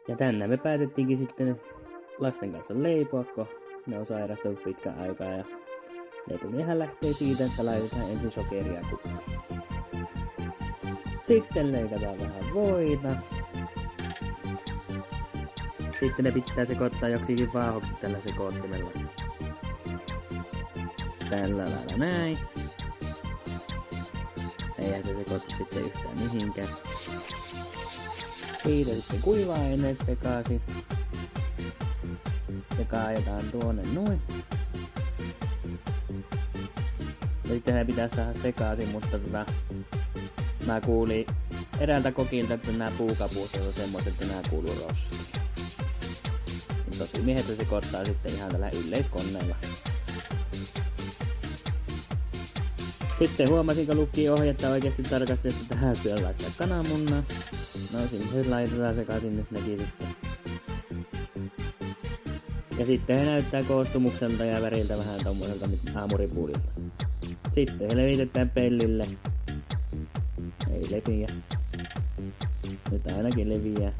Ja tänne me päätettiinkin sitten lasten kanssa leipoa, kun ne on sairastunut pitkän aikaa. Ja leipomiehän lähtee siitä, että laitetaan ensin sokeria kuppiin. Sitten leikataan vähän voita. Sitten ne pitää sekoittaa joksikin vaahoksi tällä sekoottimella. Tällä lailla näin. Eihän se sekoitu sitten yhtään mihinkään. Siitä sitten kuiva-aineet sekaisin. Se kaadetaan tuonne noin. Ja sitten hän pitää saada sekaisin, mutta mä kuulin eräältä kokilta, että nämä puukaput on semmoiset, että nämä kuuluu roskiin. Tosi miehet se sekoittaa sitten ihan tällä yleiskoneella. Sitten huomasin, kun luki ohjetta oikeasti tarkasti, että tähän syö laittaa kananmunaa. No sinne laitetaan sekaisin nyt nekin sitten. Ja sitten he näyttää koostumukselta ja väriltä vähän tommoselta aamuripuulilta. Sitten he levitetään pellille. Ei leviä. Nyt ainakin leviää.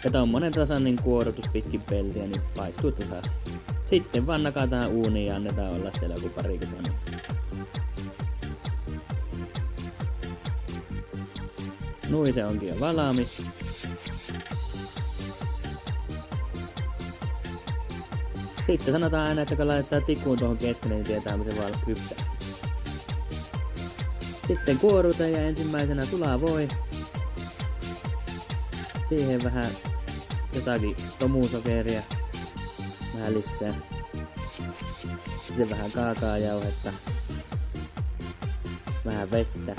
Ja tommonen tasainen kuorotus pitkin peltiä, niin paistuu tasaisesti. Sitten vaan nakataan uuniin ja annetaan olla siellä joku parikymmentä minuuttia. Nui se onkin jo valmis. Sitten sanotaan aina, että kun laittaa tikkuun tuohon keskelle, niin tietää, miten se vaan kypsää. Sitten kuorutaan ja ensimmäisenä sulaa voi. Siihen vähän jotakin tomusokeria. Vähän lisää. Sitten vähän kaakaojauhetta. Vähän vettä.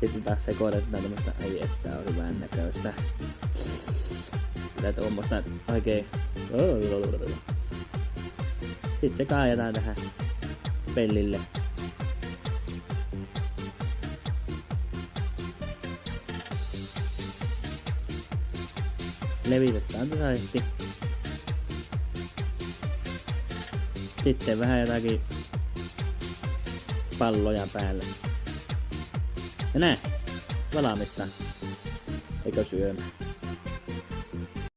Sitten taas sekoitetaan tämmöstä, ai että on hyvän näköistä. Tätä tuommoista oikein. Sitten se kaadetaan tähän pellille. Levitetään tasaisesti. Sitten vähän jotakin palloja päälle. Ja näin. Valmista. Eikö syömään?